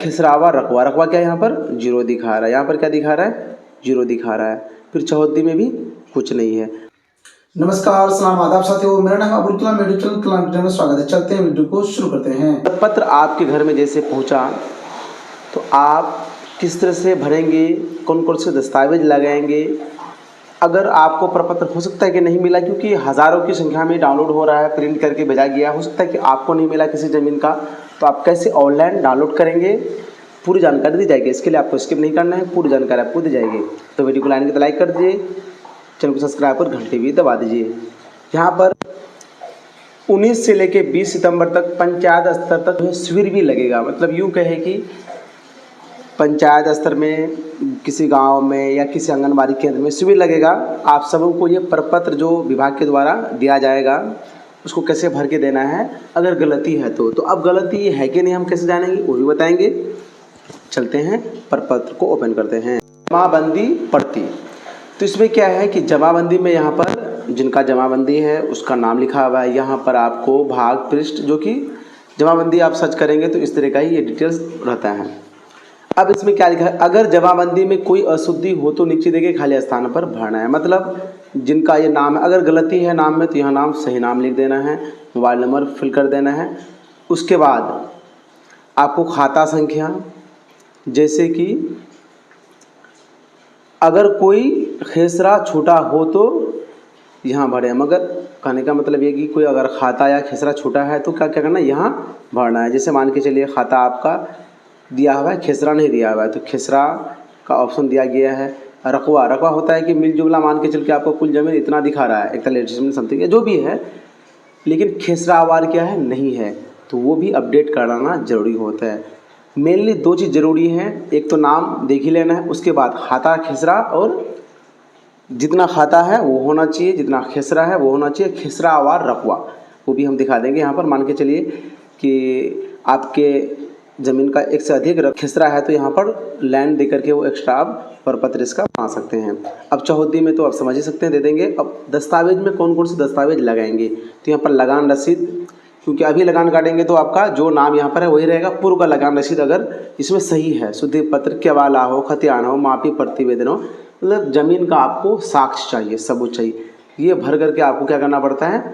खिसरावा रकवा, रकवा क्या है यहाँ पर 0 दिखा रहा है, यहाँ पर क्या दिखा रहा है 0 दिखा रहा है। फिर चौहद्दी में भी कुछ नहीं है। नमस्कार, सलाम, आदाब साथियों, मेरा नाम अबुल कलाम, मेडिकल कलाम में स्वागत है। चलते हैं वीडियो को शुरू करते हैं। पत्र आपके घर में जैसे पहुंचा तो आप किस तरह से भरेंगे, कौन कौन से दस्तावेज लगाएंगे। अगर आपको प्रपत्र हो सकता है कि नहीं मिला, क्योंकि हज़ारों की संख्या में डाउनलोड हो रहा है, प्रिंट करके भेजा गया, हो सकता है कि आपको नहीं मिला किसी ज़मीन का, तो आप कैसे ऑनलाइन डाउनलोड करेंगे, पूरी जानकारी दी जाएगी। इसके लिए आपको स्किप नहीं करना है, पूरी जानकारी आपको दी जाएगी। तो वीडियो को लाइन के लाइक कर दीजिए, चैनल को सब्सक्राइब कर घंटे भी दबा दीजिए। यहाँ पर 19 से लेके 20 सितंबर तक पंचायत स्तर तक शिविर भी लगेगा। मतलब यूँ कहे कि पंचायत स्तर में किसी गांव में या किसी आंगनबाड़ी केंद्र में शिविर लगेगा। आप सबों को ये प्रपत्र जो विभाग के द्वारा दिया जाएगा उसको कैसे भर के देना है, अगर गलती है तो अब गलती है कि नहीं हम कैसे जानेंगे वो भी बताएंगे। चलते हैं प्रपत्र को ओपन करते हैं। जमाबंदी पड़ती, तो इसमें क्या है कि जमाबंदी में यहाँ पर जिनका जमाबंदी है उसका नाम लिखा हुआ है। यहाँ पर आपको भाग पृष्ठ जो कि जमाबंदी आप सर्च करेंगे तो इस तरह का ही ये डिटेल्स रहता है। अब इसमें क्या लिखा है, अगर जमाबंदी में कोई अशुद्धि हो तो नीचे देखे खाली स्थान पर भरना है। मतलब जिनका ये नाम है, अगर गलती है नाम में तो यहाँ नाम सही नाम लिख देना है, मोबाइल नंबर फिल कर देना है। उसके बाद आपको खाता संख्या, जैसे कि अगर कोई खेसरा छूटा हो तो यहाँ भरें। मगर कहने का मतलब ये कि कोई अगर खाता या खेसरा छूटा है तो क्या क्या करना है, यहाँ भरना है। जैसे मान के चलिए खाता आपका दिया हुआ है, खेसरा नहीं दिया हुआ है, तो खेसरा का ऑप्शन दिया गया है। रकवा, रकवा होता है कि मिल जुमला मान के चल के आपको कुल जमीन इतना दिखा रहा है, 41 समथिंग जो भी है, लेकिन खेसरा आवार क्या है नहीं है, तो वो भी अपडेट कराना जरूरी होता है। मेनली 2 चीज़ ज़रूरी हैं, एक तो नाम देख ही लेना है, उसके बाद खाता खेसरा, और जितना खाता है वो होना चाहिए, जितना खेसरा है वो होना चाहिए। खेसरा आवार रकवा वो भी हम दिखा देंगे। यहाँ पर मान के चलिए कि आपके ज़मीन का एक से अधिक खेसरा है तो यहाँ पर लैंड दे करके वो एक्स्ट्रा आप प्रपत्र इसका बना सकते हैं। अब चौहद्दी में तो आप समझ ही सकते हैं, दे देंगे। अब दस्तावेज में कौन कौन से दस्तावेज लगाएंगे, तो यहाँ पर लगान रसीद, क्योंकि अभी लगान काटेंगे तो आपका जो नाम यहाँ पर है वही रहेगा। पूर्व का लगान रसीद अगर इसमें सही है, शुद्धि पत्र, केवाला हो, खतियान हो, मापी प्रतिवेदन हो, मतलब ज़मीन का आपको साक्ष्य चाहिए, सबूत चाहिए। ये भर करके आपको क्या करना पड़ता है,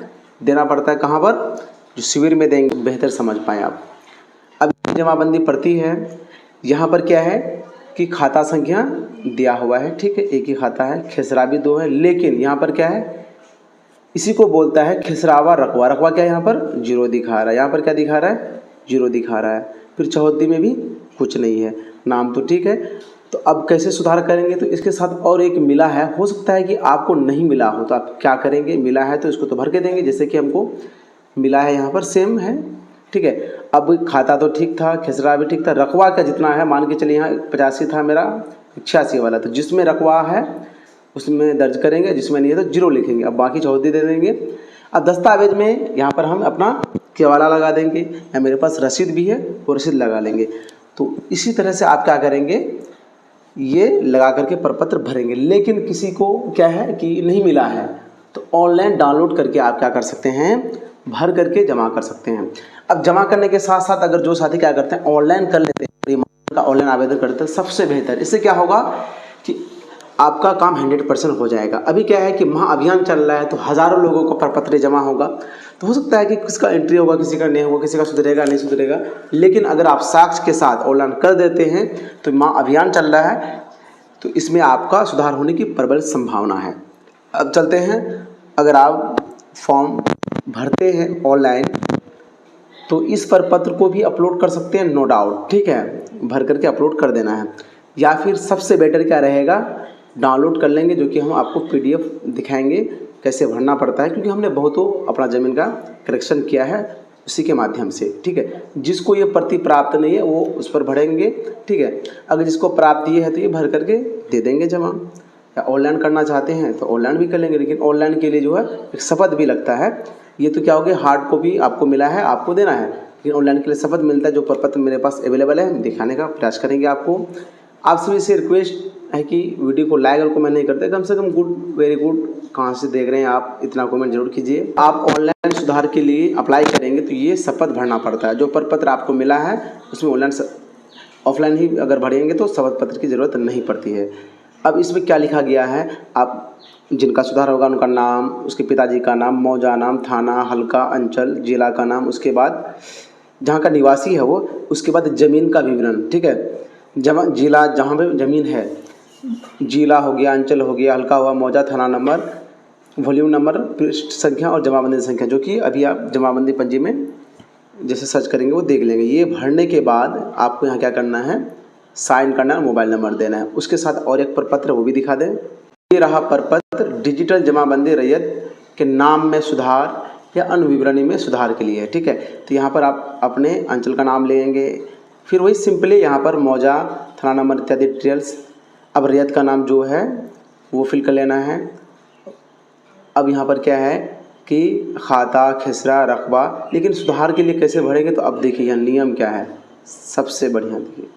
देना पड़ता है। कहाँ पर, जो शिविर में देंगे, बेहतर समझ पाएँ आप। अब जमाबंदी पड़ती है, यहाँ पर क्या है कि खाता संख्या दिया हुआ है, ठीक है, एक ही खाता है, खेसरा भी 2 है, लेकिन यहाँ पर क्या है, इसी को बोलता है खिसरावा रकवा। रकवा क्या है यहाँ पर 0 दिखा रहा है, यहाँ पर क्या दिखा रहा है 0 दिखा रहा है। फिर चौहद्दी में भी कुछ नहीं है, नाम तो ठीक है। तो अब कैसे सुधार करेंगे, तो इसके साथ और एक मिला है, हो सकता है कि आपको नहीं मिला हो तो आप क्या करेंगे, मिला है तो इसको तो भर के देंगे, जैसे कि हमको मिला है यहाँ पर सेम है, ठीक है। अब खाता तो ठीक था, खेसरा भी ठीक था, रकवा का जितना है मान के चलिए यहाँ 85 था मेरा, 86 वाला, तो जिसमें रकवा है उसमें दर्ज करेंगे, जिसमें नहीं है तो 0 लिखेंगे। अब बाकी चौहद्दी दे देंगे। अब दस्तावेज में यहाँ पर हम अपना केवाला लगा देंगे, या मेरे पास रसीद भी है वो रसीद लगा लेंगे। तो इसी तरह से आप क्या करेंगे, ये लगा करके प्रपत्र भरेंगे। लेकिन किसी को क्या है कि नहीं मिला है तो ऑनलाइन डाउनलोड करके आप क्या कर सकते हैं, भर करके जमा कर सकते हैं। अब जमा करने के साथ साथ अगर जो साथी क्या करते हैं ऑनलाइन कर लेते हैं, का ऑनलाइन आवेदन करते हैं, सबसे बेहतर। इससे क्या होगा कि आपका काम 100% हो जाएगा। अभी क्या है कि महाअभियान चल रहा है तो हज़ारों लोगों को प्रपत्र जमा होगा, तो हो सकता है कि किसका एंट्री होगा, किसी का नहीं होगा, किसी का सुधरेगा नहीं सुधरेगा। लेकिन अगर आप साक्ष्य के साथ ऑनलाइन कर देते हैं तो महाअभियान चल रहा है, तो इसमें आपका सुधार होने की प्रबल संभावना है। अब चलते हैं, अगर आप फॉर्म भरते हैं ऑनलाइन तो इस प्रपत्र को भी अपलोड कर सकते हैं, नो डाउट, ठीक है, भर करके अपलोड कर देना है। या फिर सबसे बेटर क्या रहेगा, डाउनलोड कर लेंगे, जो कि हम आपको PDF दिखाएंगे कैसे भरना पड़ता है, क्योंकि हमने बहुतों अपना ज़मीन का करेक्शन किया है उसी के माध्यम से, ठीक है। जिसको ये प्रति प्राप्त नहीं है वो उस पर भरेंगे, ठीक है। अगर जिसको प्राप्त ये है तो ये भर करके दे देंगे जमा। या ऑनलाइन करना चाहते हैं तो ऑनलाइन भी कर लेंगे, लेकिन ऑनलाइन के लिए जो है एक शपथ भी लगता है। ये तो क्या हो गया, हार्ड कॉपी आपको मिला है, आपको देना है, लेकिन ऑनलाइन के लिए शपथ मिलता है। जो प्रपत्र मेरे पास अवेलेबल है हम दिखाने का प्रयास करेंगे आपको। आपसे भी से रिक्वेस्ट है कि वीडियो को लाइक और कमेंट नहीं करते, कम से कम गुड, वेरी गुड, कहाँ से देख रहे हैं आप, इतना कमेंट जरूर कीजिए। आप ऑनलाइन सुधार के लिए अप्लाई करेंगे तो ये शपथ भरना पड़ता है। जो प्रपत्र आपको मिला है उसमें ऑनलाइन ऑफलाइन ही अगर भरेंगे तो शपथ पत्र की ज़रूरत नहीं पड़ती है। अब इसमें क्या लिखा गया है, आप जिनका सुधार होगा उनका नाम, उसके पिताजी का नाम, मौजा नाम, थाना, हल्का, अंचल, जिला का नाम, उसके बाद जहाँ का निवासी है वो, उसके बाद ज़मीन का विवरण, ठीक है, जिला जहाँ पे ज़मीन है, जिला हो गया, अंचल हो गया, हल्का हुआ, मौजा, थाना नंबर, वॉल्यूम नंबर, पृष्ठ संख्या और जमाबंदी संख्या, जो कि अभी आप जमाबंदी पंजी में जैसे सर्च करेंगे वो देख लेंगे। ये भरने के बाद आपको यहाँ क्या करना है, साइन करना है, मोबाइल नंबर देना है। उसके साथ और एक प्रपत्र वो भी दिखा दें। ये रहा प्रपत्र डिजिटल जमाबंदी रैयत के नाम में सुधार या अन्य विवरणी में सुधार के लिए, ठीक है। तो यहाँ पर आप अपने अंचल का नाम लेंगे, फिर वही सिंपली यहाँ पर मौजा, थाना नंबर इत्यादि डिटेल्स। अब रैयत का नाम जो है वो फिल कर लेना है। अब यहाँ पर क्या है कि खाता, खसरा, रकबा, लेकिन सुधार के लिए कैसे भरेंगे, तो अब देखिए यहाँ नियम क्या है, सबसे बढ़िया देखिए।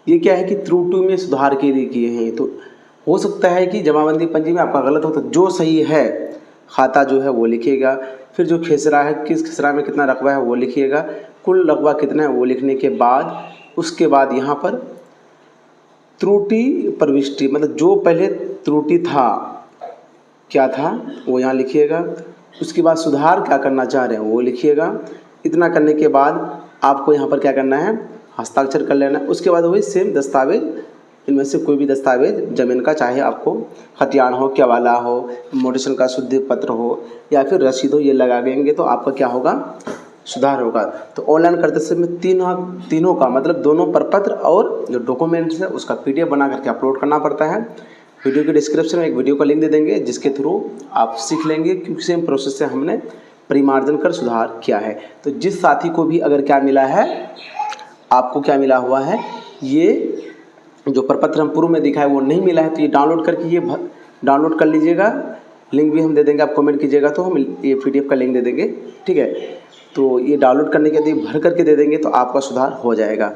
ये क्या है कि त्रुटि में सुधार के लिए किए हैं। तो हो सकता है कि जमाबंदी पंजी में आपका गलत हो, तो जो सही है खाता जो है वो लिखिएगा, फिर जो खसरा है किस खसरा में कितना रकबा है वो लिखिएगा, कुल रकबा कितना है वो लिखने के बाद उसके बाद यहाँ पर त्रुटि प्रविष्टि, मतलब जो पहले त्रुटि था क्या था वो यहाँ लिखिएगा। उसके बाद सुधार क्या करना चाह रहे हैं वो लिखिएगा। इतना करने के बाद आपको यहाँ पर क्या करना है, हस्ताक्षर कर लेना है। उसके बाद वही सेम दस्तावेज, इनमें से कोई भी दस्तावेज ज़मीन का, चाहे आपको खतियान हो, केवाला हो, मोटेशन का शुद्धि पत्र हो या फिर रसीद हो, ये लगा देंगे तो आपका क्या होगा, सुधार होगा। तो ऑनलाइन करते समय तीनों का मतलब दोनों प्रपत्र और जो डॉक्यूमेंट्स है उसका PDF बना करके अपलोड करना पड़ता है। वीडियो के डिस्क्रिप्शन में एक वीडियो का लिंक दे देंगे जिसके थ्रू आप सीख लेंगे, क्योंकि सेम प्रोसेस से हमने परिमार्जन कर सुधार किया है। तो जिस साथी को भी अगर क्या मिला है, आपको क्या मिला हुआ है, ये जो प्रपत्र हम पूर्व में दिखाए वो नहीं मिला है, तो ये डाउनलोड करके ये डाउनलोड कर लीजिएगा। लिंक भी हम दे देंगे, आप कमेंट कीजिएगा तो हम ये PDF का लिंक दे देंगे, ठीक है। तो ये डाउनलोड करने के बाद भर करके दे देंगे तो आपका सुधार हो जाएगा,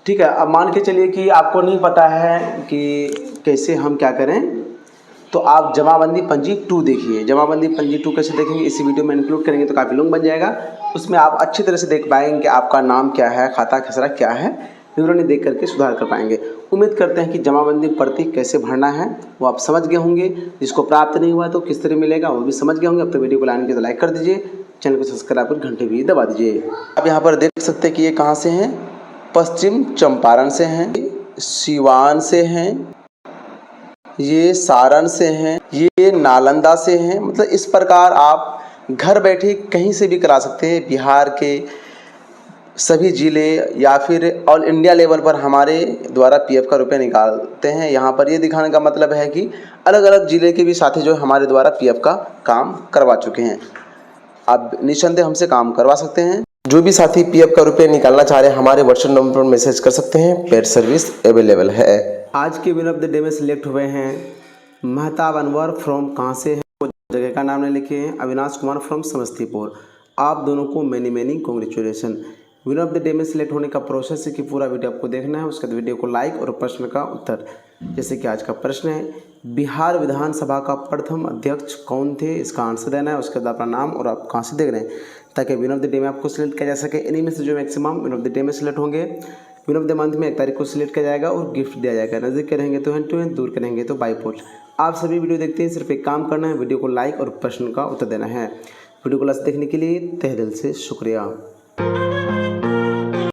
ठीक है। अब मान के चलिए कि आपको नहीं पता है कि कैसे हम क्या करें, तो आप जमाबंदी पंजी 2 देखिए। जमाबंदी पंजी 2 कैसे देखेंगे, इसी वीडियो में इंक्लूड करेंगे तो काफ़ी लॉन्ग बन जाएगा। उसमें आप अच्छी तरह से देख पाएंगे कि आपका नाम क्या है, खाता खसरा क्या है, विवरणी देख करके सुधार कर पाएंगे। उम्मीद करते हैं कि जमाबंदी प्रति कैसे भरना है वो आप समझ गए होंगे। जिसको प्राप्त नहीं हुआ तो किस तरह मिलेगा वो भी समझ गए होंगे। अब तो वीडियो को लाइन के तो लाइक कर दीजिए, चैनल को सब्सक्राइब कर घंटे भी दबा दीजिए। आप यहाँ पर देख सकते हैं कि ये कहाँ से हैं, पश्चिम चंपारण से हैं, सिवान से हैं, ये सारण से हैं, ये नालंदा से हैं। मतलब इस प्रकार आप घर बैठे कहीं से भी करा सकते हैं। बिहार के सभी ज़िले या फिर ऑल इंडिया लेवल पर हमारे द्वारा PF का रुपये निकालते हैं। यहाँ पर ये दिखाने का मतलब है कि अलग अलग ज़िले के भी साथी जो हमारे द्वारा PF का काम करवा चुके हैं। आप निसंदेह हमसे काम करवा सकते हैं। जो भी साथी PF का रुपये निकालना चाह रहे हैं हमारे व्हाट्सएप नंबर पर मैसेज कर सकते हैं। पेड सर्विस अवेलेबल है। आज के विनर ऑफ द डे में सिलेक्ट हुए हैं महताब अनवर फ्रॉम, कहाँ से है वो जगह का नाम नहीं लिखे हैं, अविनाश कुमार फ्रॉम समस्तीपुर। आप दोनों को many congratulation. Winner of the day में सिलेक्ट होने का प्रोसेस है कि पूरा वीडियो आपको देखना है। उसके बाद वीडियो को लाइक और प्रश्न का उत्तर, जैसे कि आज का प्रश्न है, बिहार विधानसभा का प्रथम अध्यक्ष कौन थे, इसका आंसर देना है। उसके बाद अपना नाम और आप कहाँ से देख रहे हैं, ताकि विनर ऑफ द डे में आपको सिलेक्ट किया जा सके। इन्हीं में से जो maximum winner of the day में सिलेक्ट होंगे, विनर ऑफ द मंथ में 1 तारीख को सिलेक्ट किया जाएगा और गिफ्ट दिया जाएगा। नज़दीक के रहेंगे तो हैंड टू हैंड, दूर के रहेंगे तो बाई पोस्ट। आप सभी वीडियो देखते हैं, सिर्फ एक काम करना है, वीडियो को लाइक और प्रश्न का उत्तर देना है। वीडियो को लास्ट देखने के लिए तहे दिल से शुक्रिया।